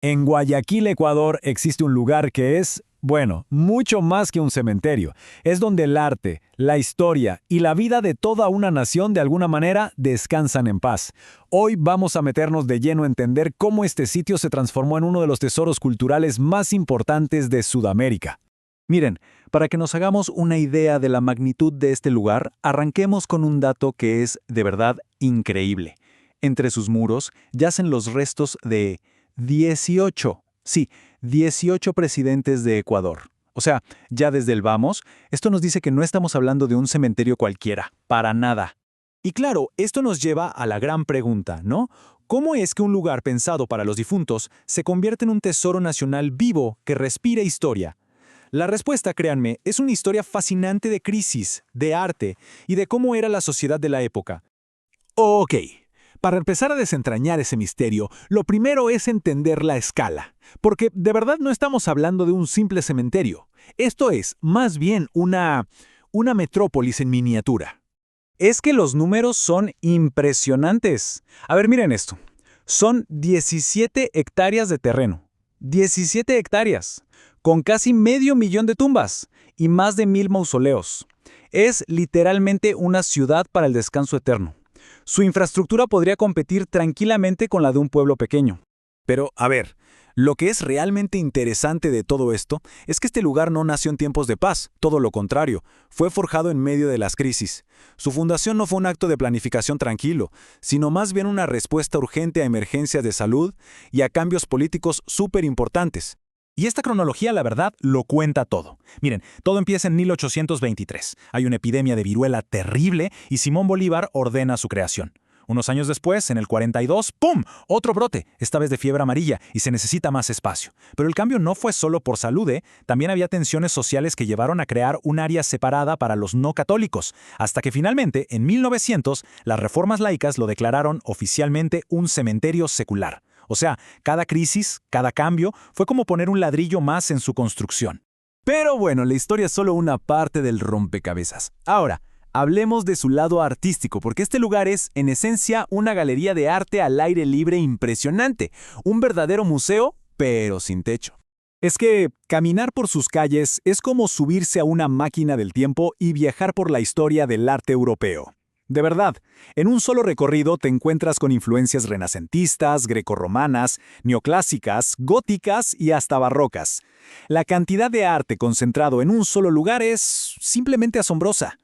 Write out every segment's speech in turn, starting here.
En Guayaquil, Ecuador, existe un lugar que es, bueno, mucho más que un cementerio. Es donde el arte, la historia y la vida de toda una nación de alguna manera descansan en paz. Hoy vamos a meternos de lleno a entender cómo este sitio se transformó en uno de los tesoros culturales más importantes de Sudamérica. Miren, para que nos hagamos una idea de la magnitud de este lugar, arranquemos con un dato que es de verdad increíble. Entre sus muros yacen los restos de 18, sí, 18 presidentes de Ecuador. O sea, ya desde el vamos, esto nos dice que no estamos hablando de un cementerio cualquiera, para nada. Y claro, esto nos lleva a la gran pregunta, ¿no? ¿Cómo es que un lugar pensado para los difuntos se convierte en un tesoro nacional vivo que respira historia? La respuesta, créanme, es una historia fascinante de crisis, de arte y de cómo era la sociedad de la época. Ok, para empezar a desentrañar ese misterio, lo primero es entender la escala, porque de verdad no estamos hablando de un simple cementerio. Esto es, más bien, una metrópolis en miniatura. Es que los números son impresionantes. A ver, miren esto. Son 17 hectáreas de terreno. 17 hectáreas, con casi medio millón de tumbas y más de 1000 mausoleos. Es literalmente una ciudad para el descanso eterno. Su infraestructura podría competir tranquilamente con la de un pueblo pequeño. Pero, a ver, lo que es realmente interesante de todo esto es que este lugar no nació en tiempos de paz, todo lo contrario, fue forjado en medio de las crisis. Su fundación no fue un acto de planificación tranquilo, sino más bien una respuesta urgente a emergencias de salud y a cambios políticos súper importantes. Y esta cronología, la verdad, lo cuenta todo. Miren, todo empieza en 1823. Hay una epidemia de viruela terrible y Simón Bolívar ordena su creación. Unos años después, en el 42, ¡pum!, otro brote, esta vez de fiebre amarilla, y se necesita más espacio. Pero el cambio no fue solo por salud, también había tensiones sociales que llevaron a crear un área separada para los no católicos, hasta que finalmente, en 1900, las reformas laicas lo declararon oficialmente un cementerio secular. O sea, cada crisis, cada cambio, fue como poner un ladrillo más en su construcción. Pero bueno, la historia es solo una parte del rompecabezas. Ahora, hablemos de su lado artístico, porque este lugar es, en esencia, una galería de arte al aire libre impresionante. Un verdadero museo, pero sin techo. Es que caminar por sus calles es como subirse a una máquina del tiempo y viajar por la historia del arte europeo. De verdad, en un solo recorrido te encuentras con influencias renacentistas, grecorromanas, neoclásicas, góticas y hasta barrocas. La cantidad de arte concentrado en un solo lugar es simplemente asombrosa.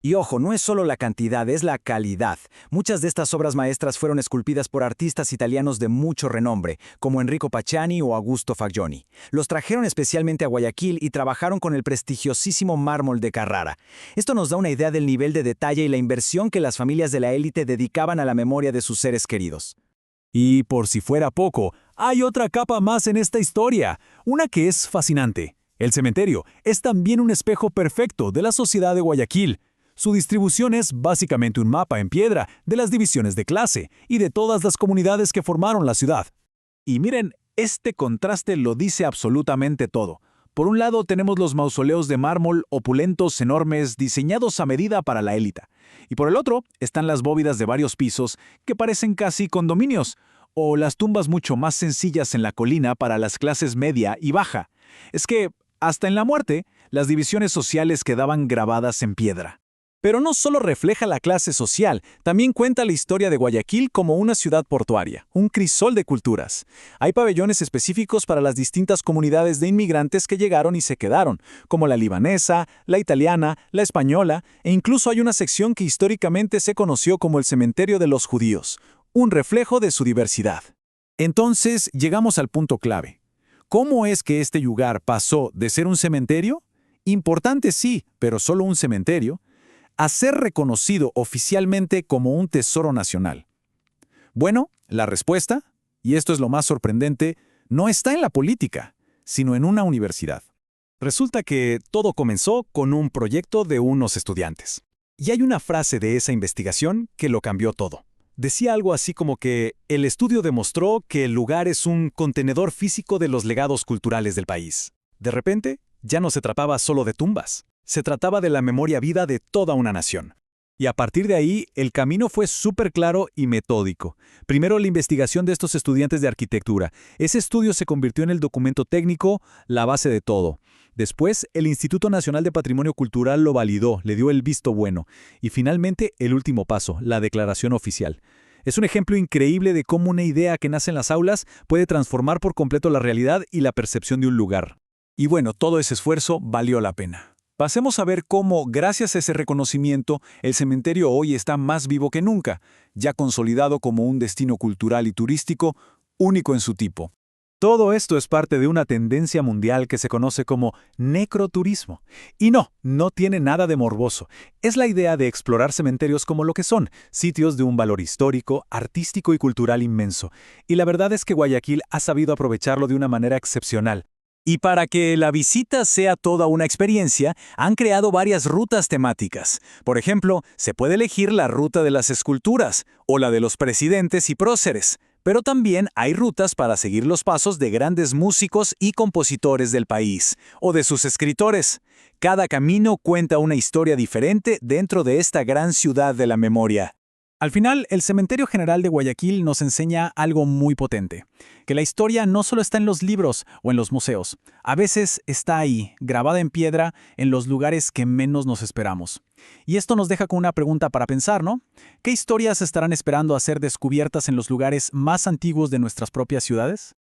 Y ojo, no es solo la cantidad, es la calidad. Muchas de estas obras maestras fueron esculpidas por artistas italianos de mucho renombre, como Enrico Pacciani o Augusto Fagioni. Los trajeron especialmente a Guayaquil y trabajaron con el prestigiosísimo mármol de Carrara. Esto nos da una idea del nivel de detalle y la inversión que las familias de la élite dedicaban a la memoria de sus seres queridos. Y por si fuera poco, hay otra capa más en esta historia, una que es fascinante. El cementerio es también un espejo perfecto de la sociedad de Guayaquil. Su distribución es básicamente un mapa en piedra de las divisiones de clase y de todas las comunidades que formaron la ciudad. Y miren, este contraste lo dice absolutamente todo. Por un lado tenemos los mausoleos de mármol opulentos enormes diseñados a medida para la élite. Y por el otro están las bóvedas de varios pisos que parecen casi condominios, o las tumbas mucho más sencillas en la colina para las clases media y baja. Es que, hasta en la muerte, las divisiones sociales quedaban grabadas en piedra. Pero no solo refleja la clase social, también cuenta la historia de Guayaquil como una ciudad portuaria, un crisol de culturas. Hay pabellones específicos para las distintas comunidades de inmigrantes que llegaron y se quedaron, como la libanesa, la italiana, la española, e incluso hay una sección que históricamente se conoció como el cementerio de los judíos, un reflejo de su diversidad. Entonces, llegamos al punto clave. ¿Cómo es que este lugar pasó de ser un cementerio? Importante sí, pero solo un cementerio, a ser reconocido oficialmente como un tesoro nacional. Bueno, la respuesta, y esto es lo más sorprendente, no está en la política, sino en una universidad. Resulta que todo comenzó con un proyecto de unos estudiantes. Y hay una frase de esa investigación que lo cambió todo. Decía algo así como que el estudio demostró que el lugar es un contenedor físico de los legados culturales del país. De repente, ya no se trataba solo de tumbas. Se trataba de la memoria viva de toda una nación. Y a partir de ahí, el camino fue súper claro y metódico. Primero, la investigación de estos estudiantes de arquitectura. Ese estudio se convirtió en el documento técnico, la base de todo. Después, el Instituto Nacional de Patrimonio Cultural lo validó, le dio el visto bueno. Y finalmente, el último paso, la declaración oficial. Es un ejemplo increíble de cómo una idea que nace en las aulas puede transformar por completo la realidad y la percepción de un lugar. Y bueno, todo ese esfuerzo valió la pena. Pasemos a ver cómo, gracias a ese reconocimiento, el cementerio hoy está más vivo que nunca, ya consolidado como un destino cultural y turístico único en su tipo. Todo esto es parte de una tendencia mundial que se conoce como necroturismo. Y no tiene nada de morboso. Es la idea de explorar cementerios como lo que son, sitios de un valor histórico, artístico y cultural inmenso. Y la verdad es que Guayaquil ha sabido aprovecharlo de una manera excepcional. Y para que la visita sea toda una experiencia, han creado varias rutas temáticas. Por ejemplo, se puede elegir la ruta de las esculturas o la de los presidentes y próceres. Pero también hay rutas para seguir los pasos de grandes músicos y compositores del país, o de sus escritores. Cada camino cuenta una historia diferente dentro de esta gran ciudad de la memoria. Al final, el Cementerio General de Guayaquil nos enseña algo muy potente, que la historia no solo está en los libros o en los museos, a veces está ahí, grabada en piedra, en los lugares que menos nos esperamos. Y esto nos deja con una pregunta para pensar, ¿no? ¿Qué historias estarán esperando a ser descubiertas en los lugares más antiguos de nuestras propias ciudades?